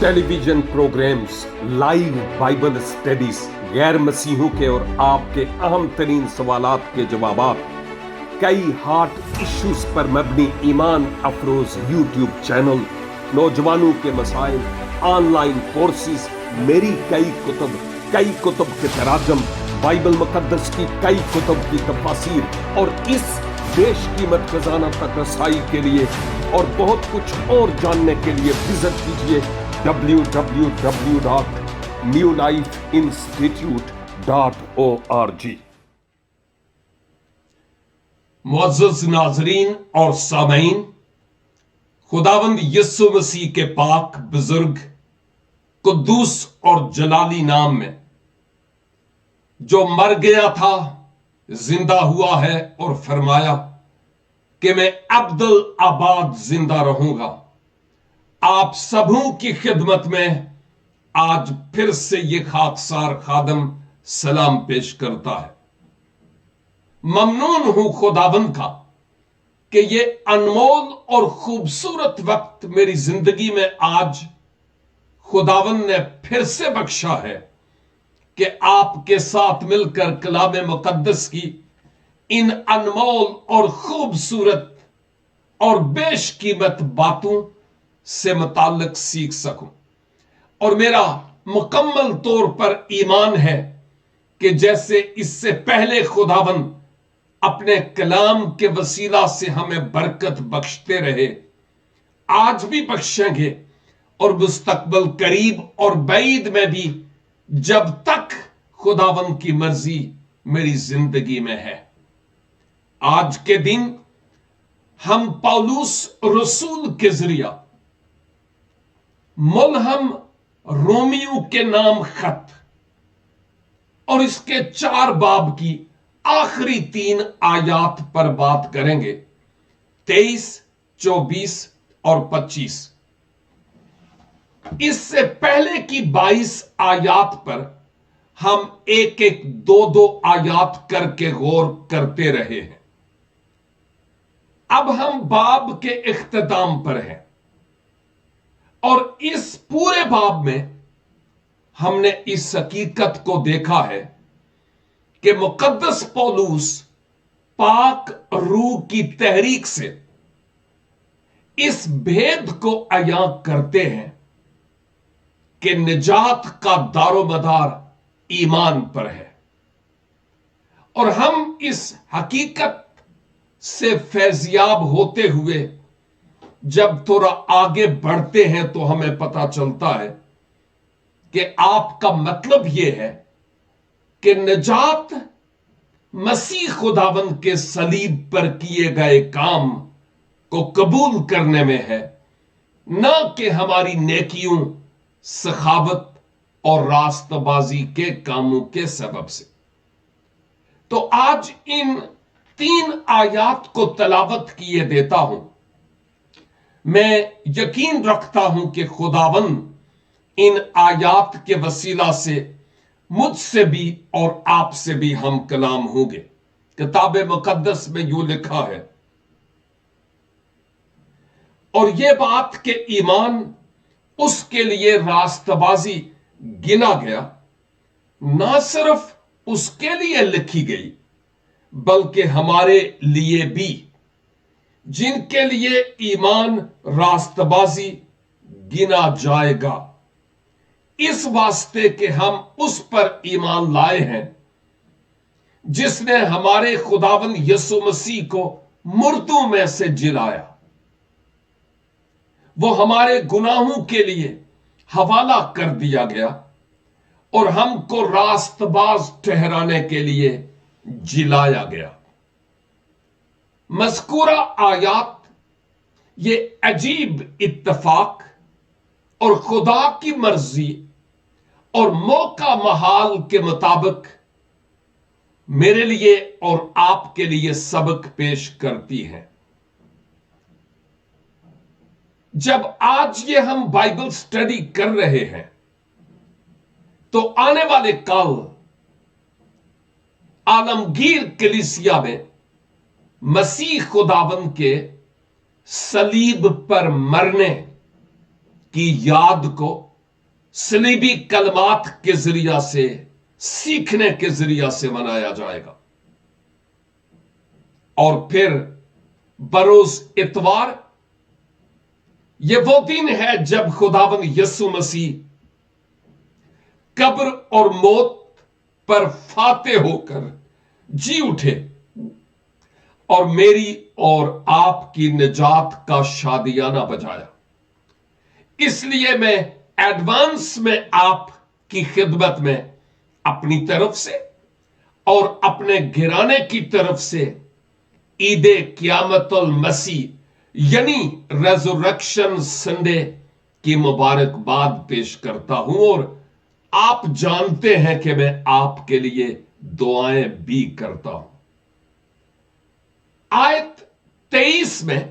Television programmes, live Bible studies, गैर मसीहों के और आपके अहम तरीन सवालात के जवाबात, कई हार्ट इश्यूज पर मबनी ईमान अफरोज यूट्यूब चैनल, नौजवानों के मसाइल, ऑनलाइन कोर्सेज, मेरी कई कुतुब के तराजम, बाइबल मुकद्दस की कई कुतुब की तफासीर और इस बेशकीमत खजाना तक रसाई के लिए और बहुत कुछ और जानने के लिए विजिट कीजिए www.newlifeinstitute.org। मुअज़्ज़ज़ नाज़रीन और सामईन, खुदावंद यीशु मसीह के पाक बुजुर्ग कुद्दूस और जलाली नाम में, जो मर गया था जिंदा हुआ है और फरमाया कि मैं अब्दुल आबाद जिंदा रहूंगा, आप सबों की खिदमत में आज फिर से ये खाकसार खादम सलाम पेश करता है। ममनून हूं खुदावंद का कि ये अनमोल और खूबसूरत वक्त मेरी जिंदगी में आज खुदावंद ने फिर से बख्शा है कि आपके साथ मिलकर कलाम मुकद्दस की इन अनमोल और खूबसूरत और बेशकीमत बातों से मुताल्लिक सीख सकूं। और मेरा मुकम्मल तौर पर ईमान है कि जैसे इससे पहले खुदावंद अपने कलाम के वसीला से हमें बरकत बख्शते रहे, आज भी बख्शेंगे और मुस्तकबल करीब और बईद में भी, जब तक खुदावंद की मर्जी मेरी जिंदगी में है। आज के दिन हम पौलुस रसूल के जरिया मुल्हम रोमियो के नाम खत और इसके 4 बाब की आखिरी 3 आयात पर बात करेंगे, 23, 24 और 25। इससे पहले की 22 आयात पर हम एक 2 आयात करके गौर करते रहे हैं। अब हम बाब के इख्तिताम पर हैं और इस पूरे बाब में हमने इस हकीकत को देखा है कि मुकद्दस पौलुस पाक रूह की तहरीक से इस भेद को अयां करते हैं कि निजात का दारोमदार ईमान पर है। और हम इस हकीकत से फैज़याब होते हुए जब थोड़ा आगे बढ़ते हैं तो हमें पता चलता है कि आपका मतलब यह है कि निजात मसीह खुदावंद के सलीब पर किए गए काम को कबूल करने में है, ना कि हमारी नेकियों, सखावत और रास्तबाजी के कामों के सबब से। तो आज इन 3 आयात को तलावत किए देता हूं। मैं यकीन रखता हूं कि खुदावंद इन आयात के वसीला से मुझसे भी और आपसे भी हम कलाम होंगे। किताब मुकद्दस में यूं लिखा है, और यह बात कि ईमान उसके लिए रास्तबाजी गिना गया, ना सिर्फ उसके लिए लिखी गई बल्कि हमारे लिए भी, जिनके लिए ईमान रास्तबाजी गिना जाएगा, इस वास्ते कि हम उस पर ईमान लाए हैं जिसने हमारे खुदावंद यीशु मसीह को मुर्दों में से जिलाया। वो हमारे गुनाहों के लिए हवाला कर दिया गया और हमको रास्तबाज ठहराने के लिए जिलाया गया। मज़कूरा आयात ये अजीब इत्तफाक और खुदा की मर्जी और मौका महाल के मुताबिक मेरे लिए और आपके लिए सबक पेश करती है। जब आज ये हम बाइबल स्टडी कर रहे हैं तो आने वाले कल आलमगीर कलीसिया में मसीह खुदावंद के सलीब पर मरने की याद को सलीबी कलमात के जरिया से, सीखने के जरिया से मनाया जाएगा। और फिर बरोज इतवार, यह वो दिन है जब खुदावंद यीशु मसीह कब्र और मौत पर फातेह होकर जी उठे और मेरी और आपकी निजात का शादियाना बजाया। इसलिए मैं एडवांस में आपकी खिदमत में अपनी तरफ से और अपने घराने की तरफ से ईद क़यामतुल मसीह यानी रेज़रेक्शन संडे की मुबारकबाद पेश करता हूं। और आप जानते हैं कि मैं आपके लिए दुआएं भी करता हूं। आयत 23 में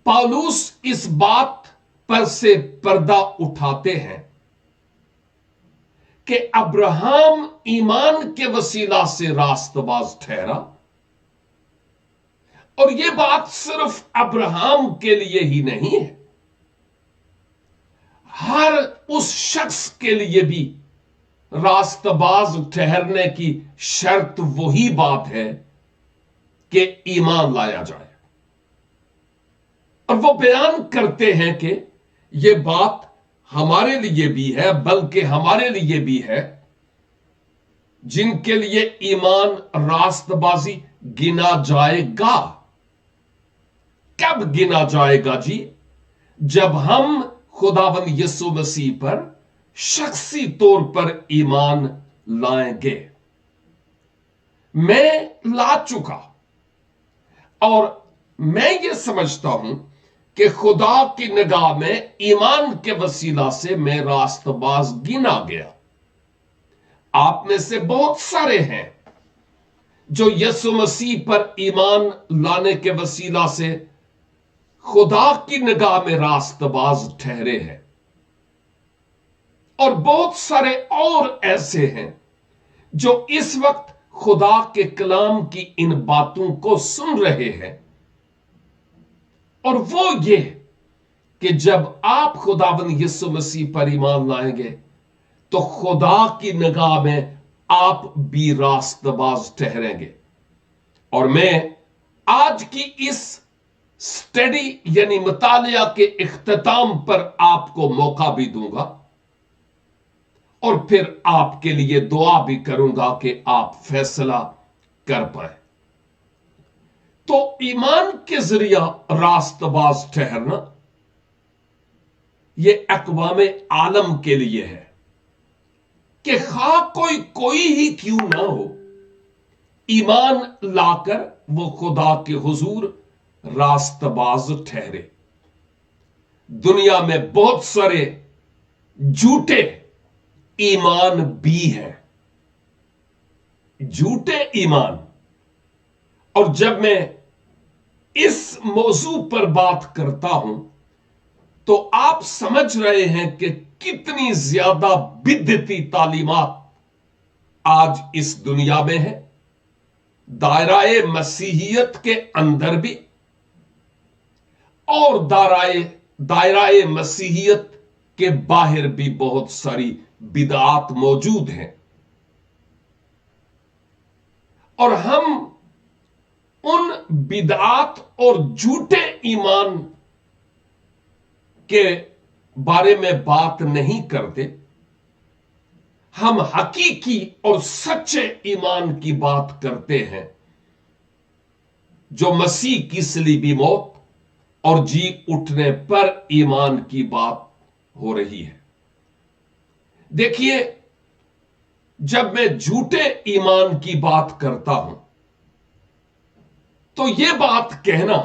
पौलुस इस बात पर से पर्दा उठाते हैं कि अब्राहम ईमान के वसीला से रास्तबाज ठहरा। और यह बात सिर्फ अब्राहम के लिए ही नहीं है, हर उस शख्स के लिए भी रास्तबाज ठहरने की शर्त वही बात है कि ईमान लाया जाए। और वो बयान करते हैं कि यह बात हमारे लिए भी है, बल्कि हमारे लिए भी है जिनके लिए ईमान रास्तबाजी गिना जाएगा। कब गिना जाएगा जी? जब हम खुदावंद यीशु मसीह पर शख्सी तौर पर ईमान लाएंगे। मैं ला चुका और मैं ये समझता हूं कि खुदा की निगाह में ईमान के वसीला से मैं रास्तबाज गिना गया। आप में से बहुत सारे हैं जो यीशु मसीह पर ईमान लाने के वसीला से खुदा की निगाह में रास्तबाज ठहरे हैं। और बहुत सारे और ऐसे हैं जो इस वक्त खुदा के कलाम की इन बातों को सुन रहे हैं। और वो ये कि जब आप खुदावंद यीशु मसीह पर ईमान लाएंगे तो खुदा की निगाह में आप भी रास्तबाज ठहरेंगे। और मैं आज की इस स्टडी यानी मुतालिया के इख्तिताम पर आपको मौका भी दूंगा और फिर आपके लिए दुआ भी करूंगा कि आप फैसला कर पाए। तो ईमान के जरिया रास्तबाज ठहरना यह अक़वाम आलम के लिए है कि खा कोई ही क्यों ना हो, ईमान लाकर वो खुदा के हुजूर रास्तबाज ठहरे। दुनिया में बहुत सारे झूठे ईमान भी हैं, झूठे ईमान। और जब मैं इस मौजू पर बात करता हूं तो आप समझ रहे हैं कि कितनी ज्यादा बिदअती तालीमात आज इस दुनिया में है, दायराए मसीहियत के अंदर भी और दायराए मसीहियत के बाहर भी बहुत सारी बिदआत मौजूद हैं। और हम उन बिदआत और झूठे ईमान के बारे में बात नहीं करते, हम हकीकी और सच्चे ईमान की बात करते हैं जो मसीह की सलीबी मौत और जी उठने पर ईमान की बात हो रही है। देखिए, जब मैं झूठे ईमान की बात करता हूं तो यह बात कहना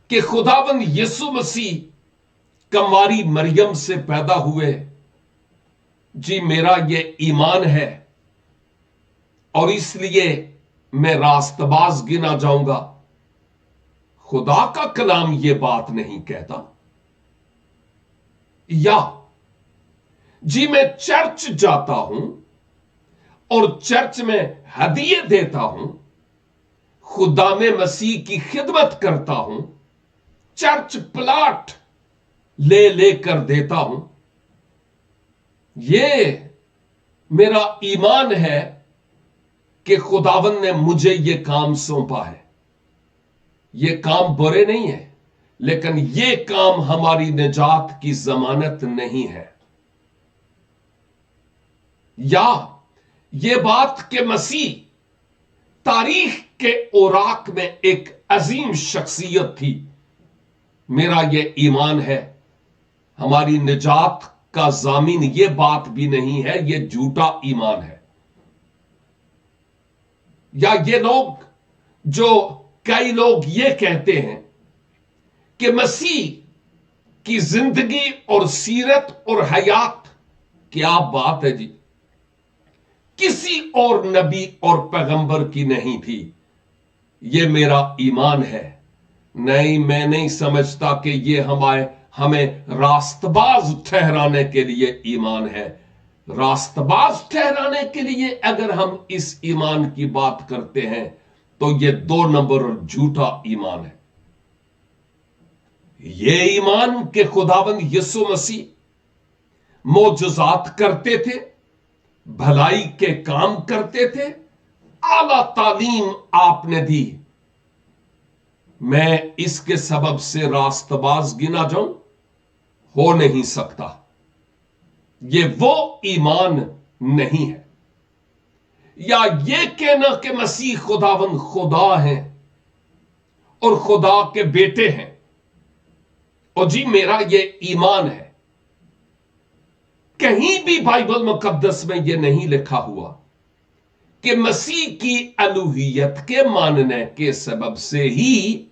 कि खुदावंद यीशु मसीह कंवारी मरियम से पैदा हुए, जी मेरा यह ईमान है और इसलिए मैं रास्तबाज गिना जाऊंगा, खुदा का कलाम यह बात नहीं कहता। या जी मैं चर्च जाता हूं और चर्च में हदिये देता हूं, खुदा में मसीह की खिदमत करता हूं, चर्च प्लाट ले लेकर देता हूं। ये मेरा ईमान है कि खुदावन ने मुझे ये काम सौंपा है। ये काम बुरे नहीं है, लेकिन ये काम हमारी निजात की जमानत नहीं है। या ये बात कि मसीह तारीख के औराक में एक अजीम शख्सियत थी, मेरा ये ईमान है हमारी निजात का जामिन ये बात भी नहीं है, ये झूठा ईमान है। या ये लोग जो कई लोग ये कहते हैं कि मसीह की जिंदगी और सीरत और हयात, क्या बात है जी, किसी और नबी और पैगंबर की नहीं थी। ये मेरा ईमान है। नहीं, मैं नहीं समझता कि ये हमें रास्तबाज ठहराने के लिए ईमान है। रास्तबाज ठहराने के लिए अगर हम इस ईमान की बात करते हैं तो ये 2 नंबर और झूठा ईमान है। ये ईमान के खुदावंद यीशु मसीह मोजज़ात करते थे, भलाई के काम करते थे, आला तालीम आपने दी, मैं इसके सबब से रास्तबाज गिना जाऊं? हो नहीं सकता। ये वो ईमान नहीं है। या ये कहना कि मसीह खुदावंद खुदा हैं और खुदा के बेटे हैं, और जी मेरा ये ईमान है। कहीं भी बाइबल मुकद्दस में यह नहीं लिखा हुआ कि मसीह की अलूहियत के मानने के सबब से ही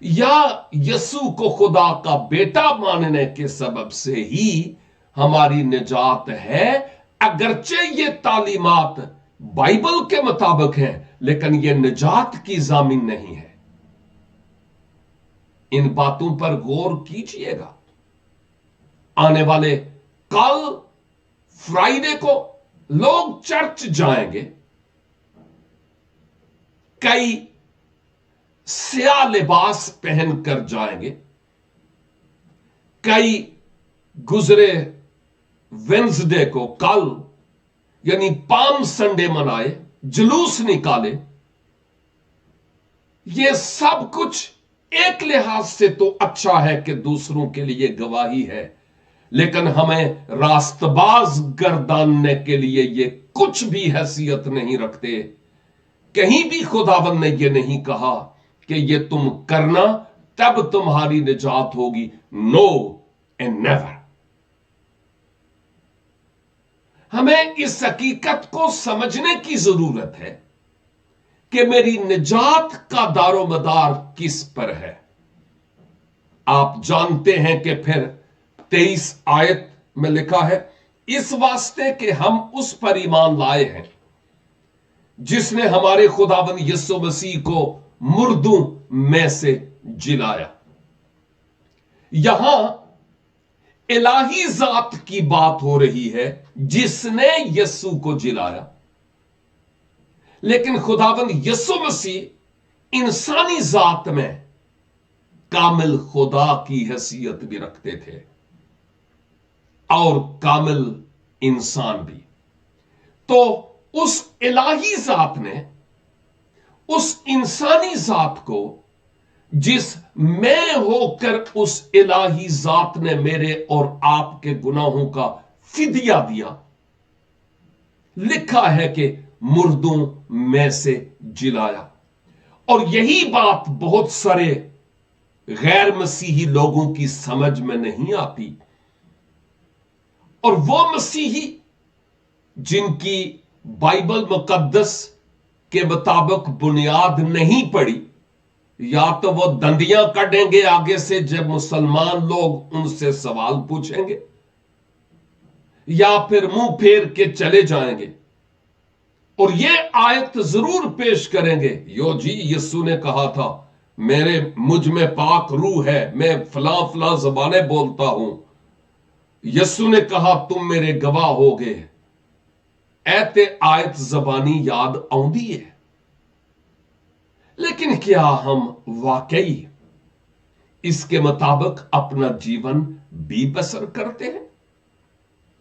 या यसू को खुदा का बेटा मानने के सबब से ही हमारी निजात है। अगरचे ये तालीमात बाइबल के मुताबिक हैं, लेकिन ये निजात की जामिन नहीं है। इन बातों पर गौर कीजिएगा। आने वाले कल फ्राइडे को लोग चर्च जाएंगे, कई स्याह लिबास पहनकर जाएंगे, कई गुजरे वेंसडे को कल यानी पाम संडे मनाए, जुलूस निकाले। ये सब कुछ एक लिहाज से तो अच्छा है कि दूसरों के लिए गवाही है, लेकिन हमें रास्तबाज गर्दानने के लिए ये कुछ भी हैसियत नहीं रखते। कहीं भी खुदावन ने ये नहीं कहा कि ये तुम करना तब तुम्हारी निजात होगी। No and never. हमें इस हकीकत को समझने की जरूरत है कि मेरी निजात का दारोमदार किस पर है। आप जानते हैं कि फिर 23 आयत में लिखा है, इस वास्ते कि हम उस पर ईमान लाए हैं जिसने हमारे खुदाबंद यीशु मसीह को मुर्दों में से जिलाया। यहां इलाही जात की बात हो रही है जिसने यीशु को जिलाया, लेकिन खुदाबंद यीशु मसीह इंसानी जात में कामिल खुदा की हैसियत भी रखते थे और कामिल इंसान भी। तो उस इलाही जात ने उस इंसानी जात को, जिस मैं होकर उस इलाही जात ने मेरे और आपके गुनाहों का फिदिया दिया, लिखा है कि मुर्दों में से जिलाया। और यही बात बहुत सारे गैर मसीही लोगों की समझ में नहीं आती। और वो मसीही जिनकी बाइबल मुकद्दस के मुताबिक बुनियाद नहीं पड़ी, या तो वो दंदियां काटेंगे आगे से जब मुसलमान लोग उनसे सवाल पूछेंगे, या फिर मुंह फेर के चले जाएंगे और ये आयत जरूर पेश करेंगे, यो जी यीशु ने कहा था मुझ में पाक रूह है, मैं फलां फलां ज़बानें बोलता हूं, यीशु ने कहा तुम मेरे गवाह होगे। ऐते आयत ज़बानी याद आउंदी है, लेकिन क्या हम वाकई इसके मुताबिक अपना जीवन भी बसर करते हैं।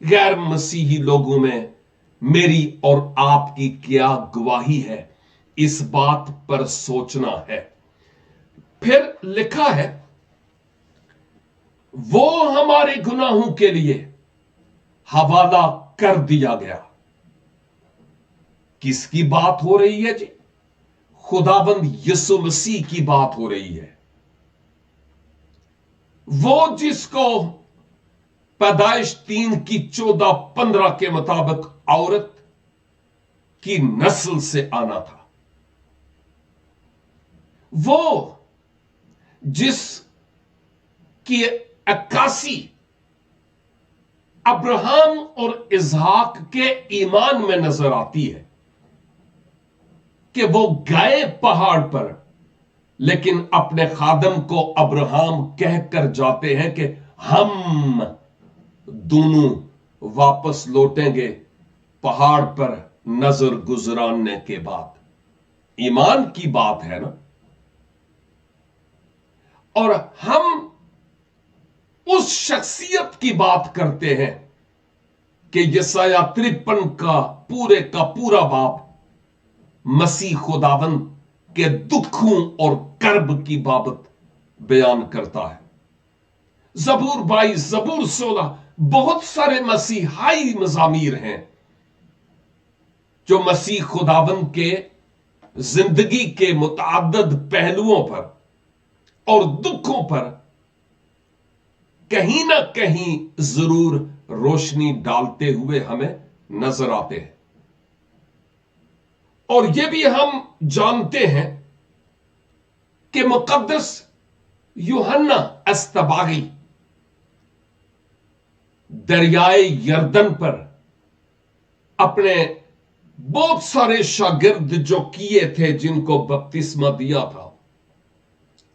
गैर मसीही लोगों में मेरी और आपकी क्या गवाही है, इस बात पर सोचना है। फिर लिखा है, वो हमारे गुनाहों के लिए हवाला कर दिया गया। किसकी बात हो रही है जी? खुदाबंद यीशु मसीह की बात हो रही है। वो जिसको पैदाइश 3:14-15 के मुताबिक औरत की नस्ल से आना था, वो जिसकी अक्कासी अब्राहम और इसहाक के ईमान में नजर आती है कि वो गए पहाड़ पर, लेकिन अपने खादम को अब्राहम कहकर जाते हैं कि हम दोनों वापस लौटेंगे पहाड़ पर नजर गुजराने के बाद। ईमान की बात है ना। और हम उस शख्सियत की बात करते हैं कि यसाया 53 का पूरा बाब मसीह खुदावन के दुखों और कर्ब की बाबत बयान करता है। जबूर 22, जबूर 16, बहुत सारे मसीहाई मजामीर हैं जो मसीह खुदावन के जिंदगी के मुतअद्दिद पहलुओं पर और दुखों पर कहीं ना कहीं जरूर रोशनी डालते हुए हमें नजर आते हैं। और यह भी हम जानते हैं कि मुकद्दस यूहन्ना अस्तबागी दरियाए यरदन पर अपने बहुत सारे शागिर्द जो किए थे, जिनको बपतिस्मा दिया था,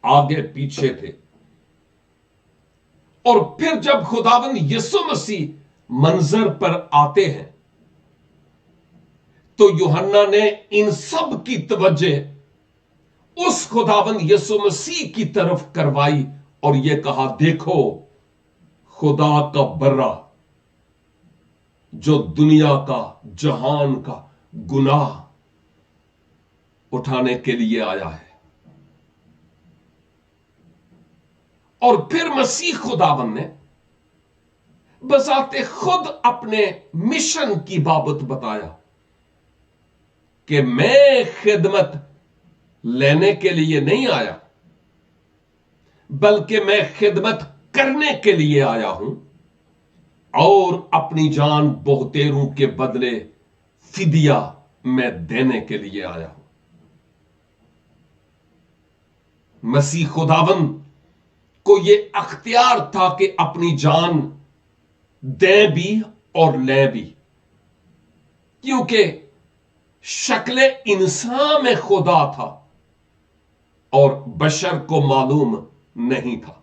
आगे पीछे थे। और फिर जब खुदावंद यीशु मसीह मंजर पर आते हैं तो यूहन्ना ने इन सब की तवज्जो उस खुदावंद यीशु मसीह की तरफ करवाई और यह कहा, देखो खुदा का बर्रा जो दुनिया का, जहान का गुनाह उठाने के लिए आया है। और फिर मसीह खुदावन ने बजाते खुद अपने मिशन की बाबत बताया कि मैं खिदमत लेने के लिए नहीं आया, बल्कि मैं खिदमत करने के लिए आया हूं और अपनी जान बहुतेरों के बदले फिदिया में देने के लिए आया हूं। मसीह खुदावन को यह अख्तियार था कि अपनी जान दे भी और ले भी, क्योंकि शक्ल इंसान में खुदा था और बशर को मालूम नहीं था।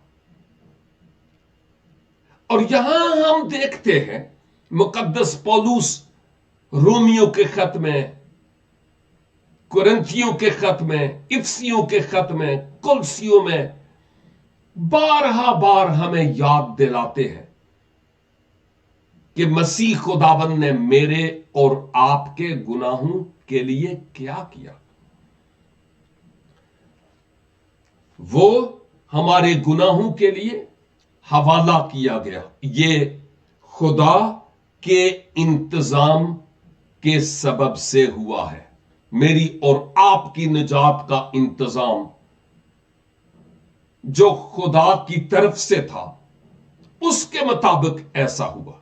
और यहां हम देखते हैं मुकद्दस पौलुस रोमियो के खत में, कुरिन्थियों के खत में, इफसियों के खत में, कुलसियों में बारहा बार हमें याद दिलाते हैं कि मसीह खुदावन ने मेरे और आपके गुनाहों के लिए क्या किया। वो हमारे गुनाहों के लिए हवाला किया गया। ये खुदा के इंतजाम के सबब से हुआ है। मेरी और आपकी निजात का इंतजाम जो खुदा की तरफ से था, उसके मुताबिक ऐसा हुआ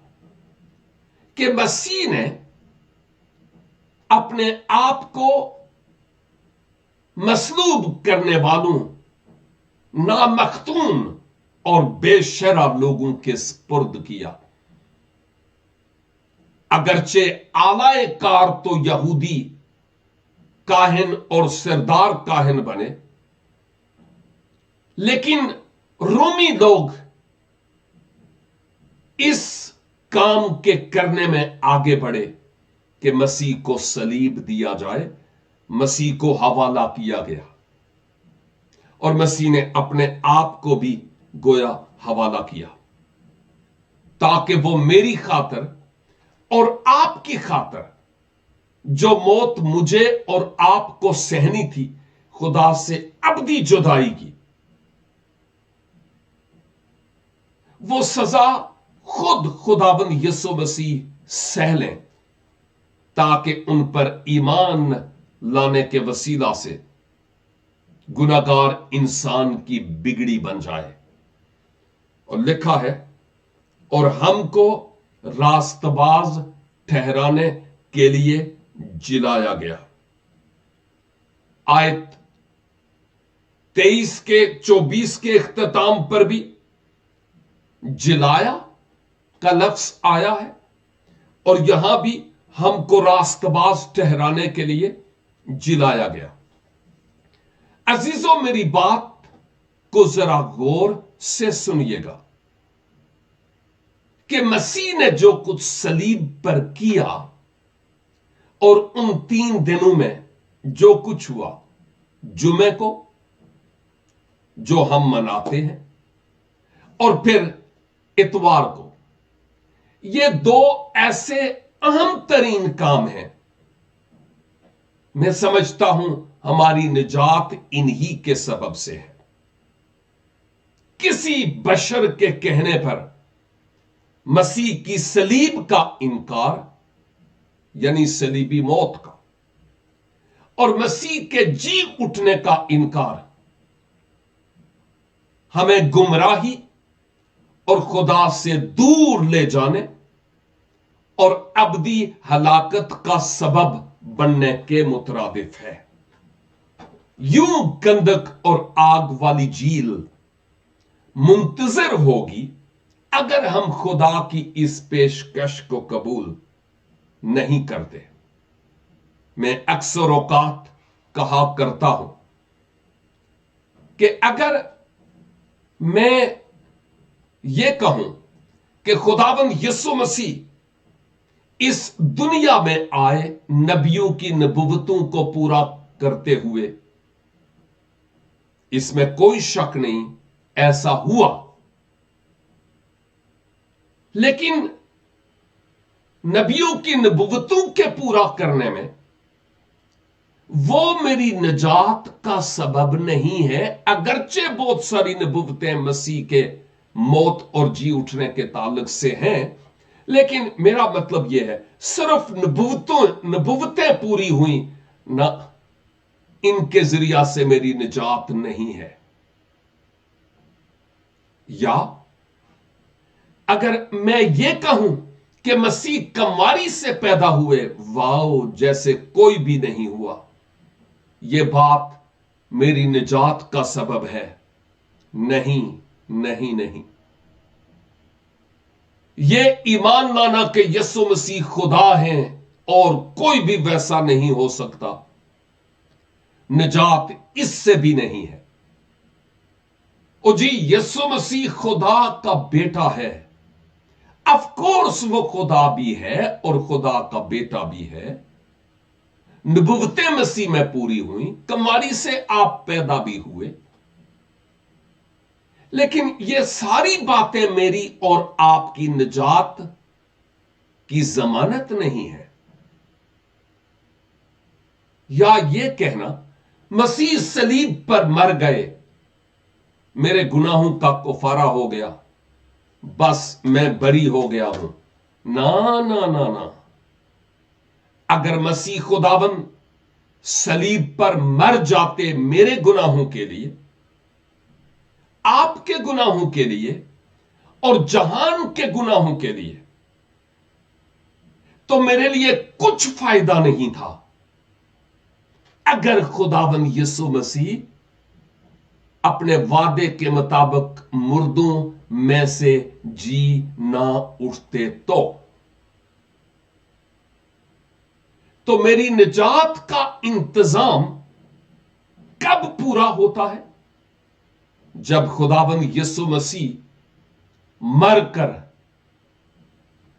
कि मसीह ने अपने आप को मसलूब करने वालों, नामख्तून और बेशरा लोगों के स्पुर्द किया। अगरचे आलाए कार तो यहूदी काहिन और सरदार काहिन बने, लेकिन रोमी लोग इस काम के करने में आगे बढ़े कि मसीह को सलीब दिया जाए, मसीह को हवाला किया गया। اور مسیح نے اپنے آپ کو بھی گویا حوالہ کیا تاکہ وہ میری خاطر اور آپ کی خاطر جو موت مجھے اور آپ کو سہنی تھی خدا سے ابدی جدائی کی وہ سزا خود خداوند یسوع مسیح سہ لیں تاکہ ان پر ایمان لانے کے وسیلہ سے گناہگار انسان کی بگڑی بن جائے اور لکھا ہے اور ہم کو راست باز ٹھہرانے کے لیے جلایا گیا آیت 23 کے 24 کے اختتام پر بھی جلایا کا لفظ آیا ہے اور یہاں بھی ہم کو راست باز ٹھہرانے کے لیے جلایا گیا عزیزوں میری بات کو ذرا غور سے سنیے گا کہ مسیح نے جو کچھ صلیب پر کیا اور ان 3 دنوں میں جو کچھ ہوا جمعے کو جو ہم مناتے ہیں اور پھر اتوار کو یہ 2 ایسے اہم ترین کام ہیں میں سمجھتا ہوں ہماری نجات انہی کے سبب سے ہے کسی بشر کے کہنے پر مسیح کی صلیب کا انکار یعنی صلیبی موت کا اور مسیح کے جی اٹھنے کا انکار ہمیں گمراہی اور خدا سے دور لے جانے اور ابدی ہلاکت کا سبب بننے کے مترادف ہے یوں گندک اور آگ والی جھیل منتظر ہوگی اگر ہم خدا کی اس پیشکش کو قبول نہیں کرتے میں اکثر اوقات کہا کرتا ہوں کہ اگر میں یہ کہوں کہ خداوند یسوع مسیح اس دنیا میں آئے نبیوں کی نبوتوں کو پورا کرتے ہوئے اس میں کوئی شک نہیں ایسا ہوا لیکن نبیوں کی نبوتوں کے پورا کرنے میں وہ میری نجات کا سبب نہیں ہے اگرچہ بہت ساری نبوتیں مسیح کے موت اور جی اٹھنے کے تعلق سے ہیں لیکن میرا مطلب یہ ہے صرف نبوتیں پوری ہوئیں نہ ان کے ذریعہ سے میری نجات نہیں ہے یا اگر میں یہ کہوں کہ مسیح کماری سے پیدا ہوئے واؤ جیسے کوئی بھی نہیں ہوا یہ بات میری نجات کا سبب ہے نہیں نہیں نہیں یہ ایمان لانا کہ یسوع مسیح خدا ہیں اور کوئی بھی ویسا نہیں ہو سکتا نجات اس سے بھی نہیں ہے او جی یسوع مسیح خدا کا بیٹا ہے آف کورس وہ خدا بھی ہے اور خدا کا بیٹا بھی ہے نبوتیں مسیح میں پوری ہوئیں کماری سے آپ پیدا بھی ہوئے لیکن یہ ساری باتیں میری اور آپ کی نجات کی ضمانت نہیں ہے یا یہ کہنا مسیح صلیب پر مر گئے میرے گناہوں کا کفارہ ہو گیا بس میں بری ہو گیا ہوں نہ اگر مسیح خداوند صلیب پر مر جاتے میرے گناہوں کے لیے آپ کے گناہوں کے لیے اور جہان کے گناہوں کے لیے تو میرے لیے کچھ فائدہ نہیں تھا اگر خداوند یسوع مسیح اپنے وعدے کے مطابق مردوں میں سے جی نہ اٹھتے تو میری نجات کا انتظام کب پورا ہوتا ہے جب خداوند یسوع مسیح مر کر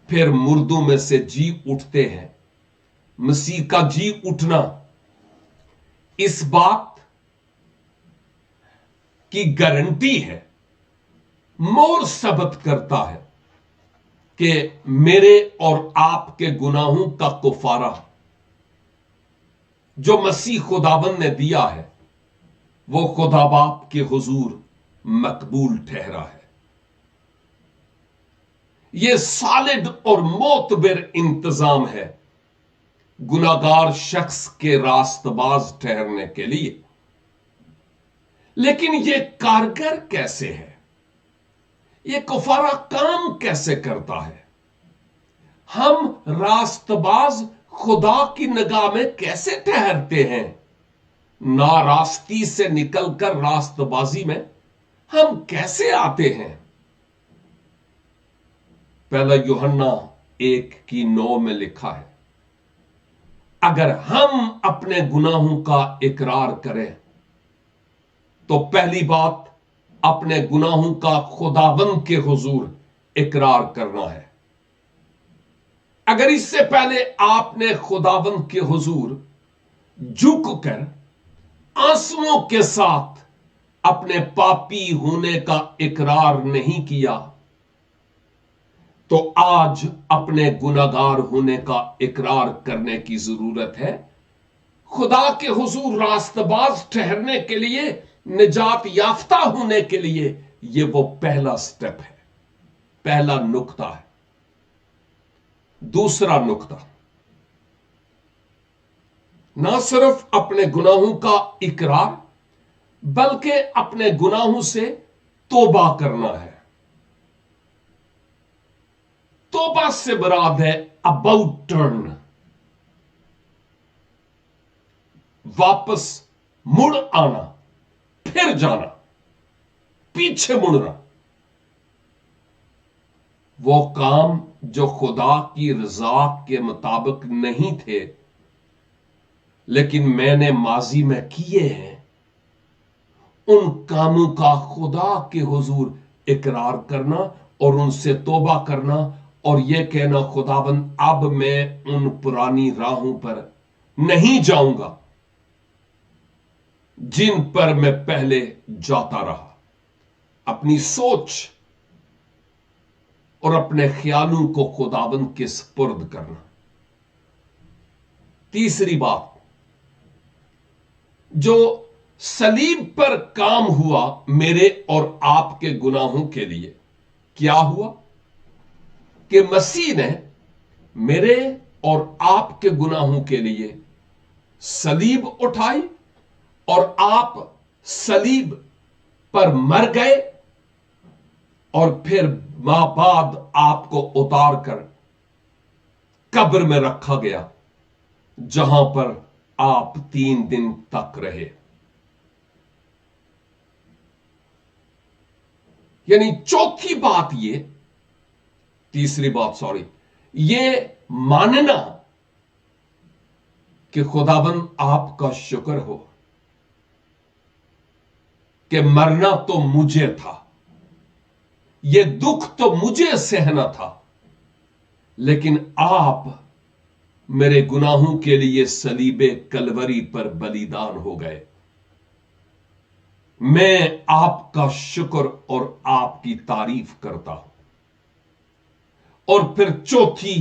پھر مردوں میں سے جی اٹھتے ہیں مسیح کا جی اٹھنا اس بات کی گارنٹی ہے، مور ثبت کرتا ہے کہ میرے اور آپ کے گناہوں کا کفارہ جو مسیح خداوند نے دیا ہے وہ خدا باپ کے حضور مقبول ٹھہرا ہے۔ یہ سالڈ اور معتبر انتظام ہے گناہگار شخص کے راست باز ٹھہرنے کے لیے۔ لیکن یہ کارگر کیسے ہے؟ یہ کفارہ کام کیسے کرتا ہے؟ ہم راست باز خدا کی نگاہ میں کیسے ٹھہرتے ہیں؟ ناراستی سے نکل کر راست بازی میں ہم کیسے آتے ہیں؟ پہلا یوحنا 1:9 میں لکھا ہے، اگر ہم اپنے گناہوں کا اقرار کریں تو پہلی بات اپنے گناہوں کا خداوند کے حضور اقرار کرنا ہے۔ اگر اس سے پہلے آپ نے خداوند کے حضور جھک کر آنسوؤں کے ساتھ اپنے پاپی ہونے کا اقرار نہیں کیا تو آج اپنے گناہگار ہونے کا اقرار کرنے کی ضرورت ہے۔ خدا کے حضور راست باز ٹھہرنے کے لیے، نجات یافتہ ہونے کے لیے یہ وہ پہلا سٹیپ ہے، پہلا نقطہ ہے۔ دوسرا نقطہ، نہ صرف اپنے گناہوں کا اقرار بلکہ اپنے گناہوں سے توبہ کرنا ہے۔ توبہ سے مراد ہے اباؤٹ ٹرن، واپس مڑ آنا، پھر جانا، پیچھے مڑنا۔ وہ کام جو خدا کی رضا کے مطابق نہیں تھے لیکن میں نے ماضی میں کیے ہیں، ان کاموں کا خدا کے حضور اقرار کرنا اور ان سے توبہ کرنا اور یہ کہنا، خداوند اب میں ان پرانی راہوں پر نہیں جاؤں گا جن پر میں پہلے جاتا رہا۔ اپنی سوچ اور اپنے خیالوں کو خداوند کے سپرد کرنا۔ تیسری بات، جو صلیب پر کام ہوا میرے اور آپ کے گناہوں کے لیے، کیا ہوا کہ مسیح نے میرے اور آپ کے گناہوں کے لیے صلیب اٹھائی اور آپ صلیب پر مر گئے اور پھر ماں بعد آپ کو اتار کر قبر میں رکھا گیا، جہاں پر آپ 3 دن تک رہے۔ یعنی چوتھی بات یہ ماننا کہ خداوند آپ کا شکر ہو کہ مرنا تو مجھے تھا، یہ دکھ تو مجھے سہنا تھا، لیکن آپ میرے گناہوں کے لیے صلیب کلوری پر بلیدان ہو گئے۔ میں آپ کا شکر اور آپ کی تعریف کرتا ہوں۔ اور پھر چوتھی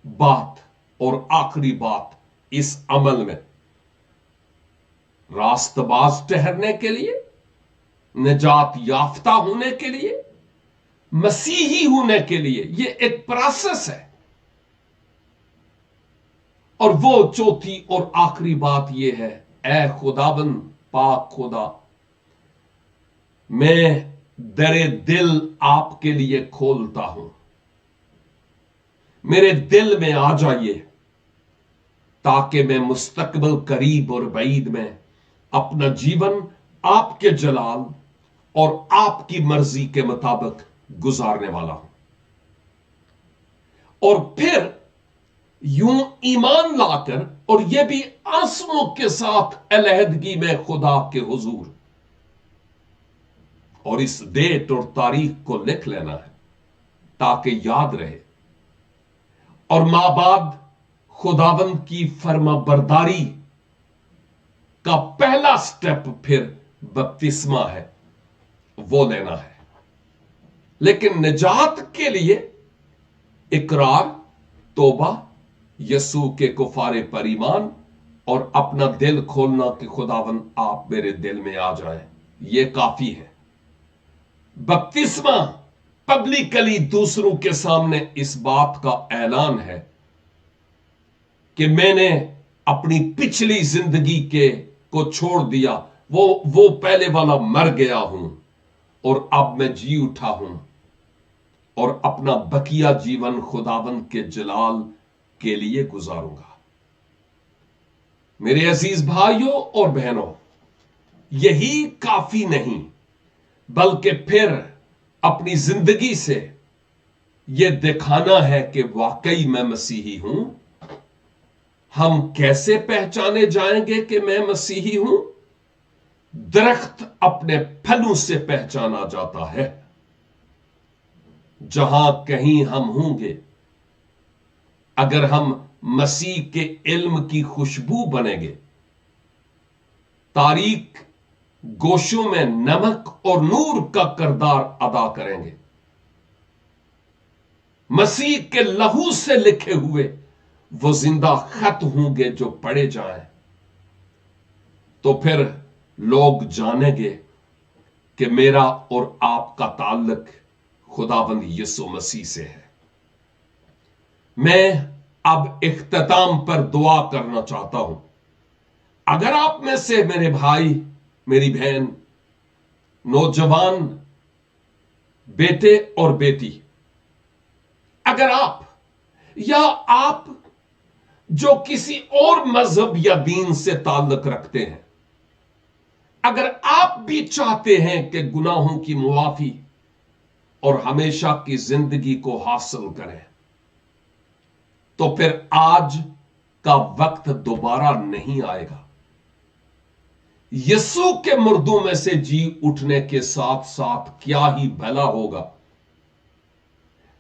بات اور آخری بات اس عمل میں، راست باز ٹھہرنے کے لیے، نجات یافتہ ہونے کے لیے، مسیحی ہونے کے لیے، یہ ایک پروسیس ہے۔ اور وہ چوتھی اور آخری بات یہ ہے، اے خداوند پاک خدا، میں در دل آپ کے لیے کھولتا ہوں، میرے دل میں آ جائیے تاکہ میں مستقبل قریب اور بعید میں اپنا جیون آپ کے جلال اور آپ کی مرضی کے مطابق گزارنے والا ہوں۔ اور پھر یوں ایمان لا کر، اور یہ بھی آنسوؤں کے ساتھ علیحدگی میں خدا کے حضور، اور اس ڈیٹ اور تاریخ کو لکھ لینا ہے تاکہ یاد رہے۔ اور ماں بعد خداوند کی فرما برداری کا پہلا سٹیپ پھر بپتسمہ ہے، वो लेना है। लेकिन निजात के लिए इकरार, तौबा, यसू के कुफारे पर ईमान और अपना दिल खोलना कि खुदावन आप मेरे दिल में आ जाएं, ये काफी है। बपतिस्मा पब्लिकली दूसरों के सामने इस बात का ऐलान है कि मैंने अपनी पिछली जिंदगी को छोड़ दिया, वो पहले वाला मर गया हूं और अब मैं जी उठा हूं और अपना बकिया जीवन खुदावन के जलाल के लिए गुजारूंगा। मेरे अजीज भाइयों और बहनों, यही काफी नहीं बल्कि फिर अपनी जिंदगी से यह दिखाना है कि वाकई मैं मसीही हूं। हम कैसे पहचाने जाएंगे कि मैं मसीही हूं? दरख्त अपने फलों से पहचाना जाता है। जहां कहीं हम होंगे, अगर हम मसीह के इल्म की खुशबू बनेंगे, तारीख गोशों में नमक और नूर का किरदार अदा करेंगे, मसीह के लहू से लिखे हुए वो जिंदा खत होंगे जो पढ़े जाएं, तो फिर लोग जानेंगे कि मेरा और आपका ताल्लुक खुदावंद यीशु मसीह से है। मैं अब इख्तिताम पर दुआ करना चाहता हूं। अगर आप में से मेरे भाई, मेरी बहन, नौजवान, बेटे और बेटी, अगर आप या आप जो किसी और मजहब या दीन से ताल्लुक रखते हैं, अगर आप भी चाहते हैं कि गुनाहों की मुआफी और हमेशा की जिंदगी को हासिल करें, तो फिर आज का वक्त दोबारा नहीं आएगा। यीशु के मुर्दों में से जी उठने के साथ साथ क्या ही भला होगा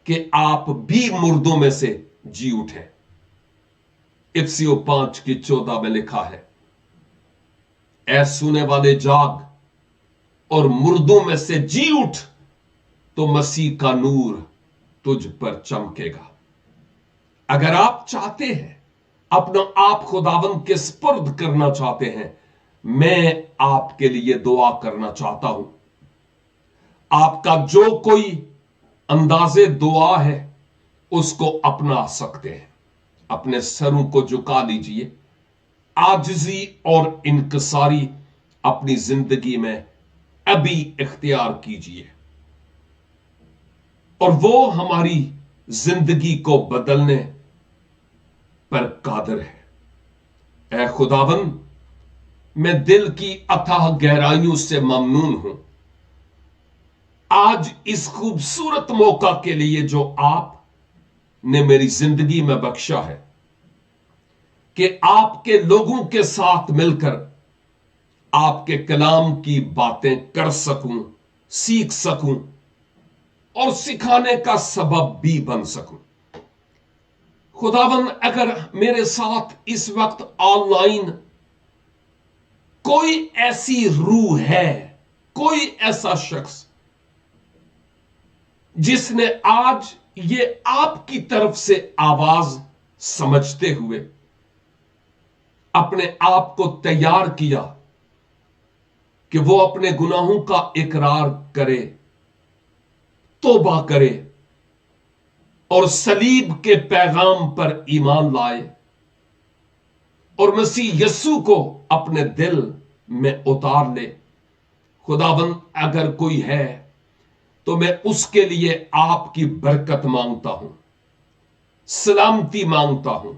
कि आप भी मुर्दों में से जी उठे। इफिसियों 5:14 में लिखा है, ऐ सुने वाले जाग और मुर्दों में से जी उठ, तो मसीह का नूर तुझ पर चमकेगा। अगर आप चाहते हैं, अपना आप खुदावंद के स्पुर्द करना चाहते हैं, मैं आपके लिए दुआ करना चाहता हूं। आपका जो कोई अंदाजे दुआ है उसको अपना सकते हैं। अपने सरों को झुका लीजिए, आजिज़ी और इनकसारी अपनी जिंदगी में अभी इख्तियार कीजिए और वो हमारी जिंदगी को बदलने पर कादिर है। ऐ खुदावन, मैं दिल की अथाह गहराइयों से ममनून हूं आज इस खूबसूरत मौका के लिए जो आप ने मेरी जिंदगी में बख्शा है कि आपके लोगों के साथ मिलकर आपके कलाम की बातें कर सकूं, सीख सकूं और सिखाने का सबब भी बन सकूं। खुदावन, अगर मेरे साथ इस वक्त ऑनलाइन कोई ऐसी रूह है, कोई ऐसा शख्स जिसने आज ये आपकी तरफ से आवाज समझते हुए अपने आप को तैयार किया कि वो अपने गुनाहों का इकरार करे, तौबा करे और सलीब के पैगाम पर ईमान लाए और मसीह यस्सु को अपने दिल में उतार ले, खुदावंद, अगर कोई है तो मैं उसके लिए आपकी बरकत मांगता हूं, सलामती मांगता हूं,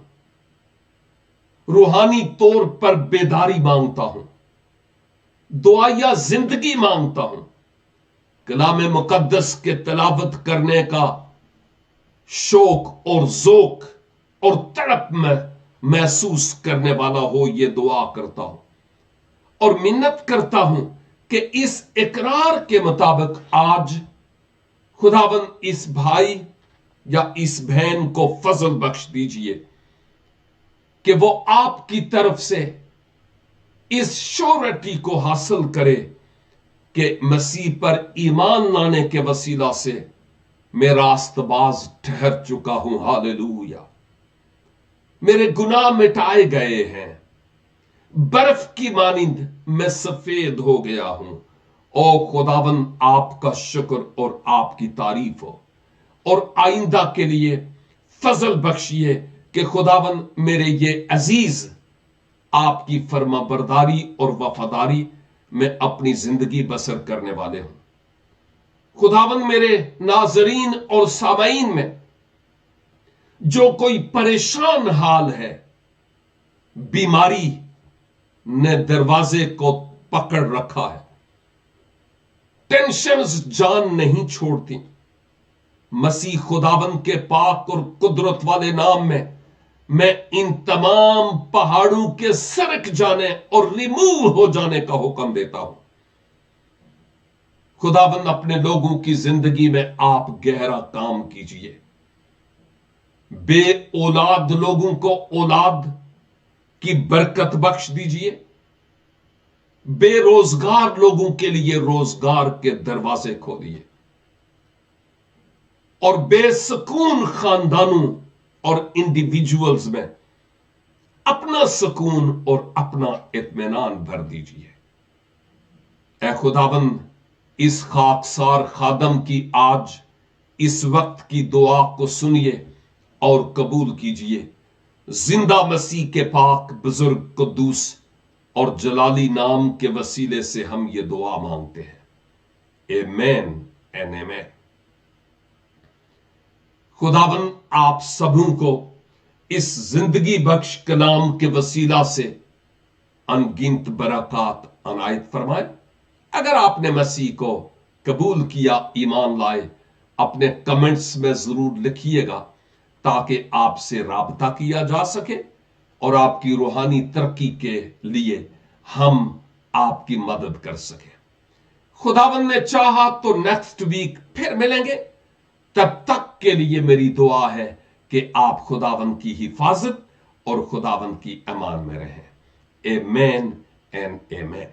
रूहानी तौर पर बेदारी मांगता हूं, दुआया जिंदगी मांगता हूं, कलाम मुकद्दस के तिलावत करने का शौक और ज़ौक और तड़प में महसूस करने वाला हो, यह दुआ करता हूं और मिन्नत करता हूं कि इस इकरार के मुताबिक आज खुदावंद इस भाई या इस बहन को फजल बख्श दीजिए कि वो आपकी तरफ से इस श्योरिटी को हासिल करे کہ مسیح پر ایمان لانے کے وسیلہ سے میں راستباز ٹھہر چکا ہوں. ہاللویا. میرے گناہ مٹائے گئے ہیں. برف کی مانند میں سفید ہو گیا ہوں. او خداوند آپ کا شکر اور آپ کی تعریف ہو. اور آئندہ کے لیے فضل بخشیے کہ خداوند میرے یہ عزیز آپ کی فرما برداری اور وفاداری میں اپنی زندگی بسر کرنے والے ہوں. خداوند میرے ناظرین اور سامعین میں جو کوئی پریشان حال ہے، بیماری نے دروازے کو پکڑ رکھا ہے، ٹینشنز جان نہیں چھوڑتی، مسیح خداوند کے پاک اور قدرت والے نام میں ان تمام پہاڑوں کے سرک جانے اور ریموو ہو جانے کا حکم دیتا ہوں. خداوند اپنے لوگوں کی زندگی میں آپ گہرا کام کیجئے. بے اولاد لوگوں کو اولاد کی برکت بخش دیجئے. بے روزگار لوگوں کے لیے روزگار کے دروازے کھولیے. اور بے سکون خاندانوں اور انڈیویجولز میں اپنا سکون اور اپنا اطمینان بھر دیجئے. اے خداوند اس خاکسار خادم کی آج اس وقت کی دعا کو سنیے اور قبول کیجئے. زندہ مسیح کے پاک بزرگ قدوس اور جلالی نام کے وسیلے سے ہم یہ دعا مانگتے ہیں. آمین اینڈ آمین. خداوند آپ سبوں کو اس زندگی بخش کلام کے وسیلہ سے انگنت برکات عنایت فرمائے. اگر آپ نے مسیح کو قبول کیا، ایمان لائے، اپنے کمنٹس میں ضرور لکھیے گا تاکہ آپ سے رابطہ کیا جا سکے اور آپ کی روحانی ترقی کے لیے ہم آپ کی مدد کر سکیں. خداوند نے چاہا تو نیکسٹ ویک پھر ملیں گے. تب تک کے لیے میری دعا ہے کہ آپ خداوند کی حفاظت اور خداوند کی امان میں رہیں. آمین اینڈ آمین.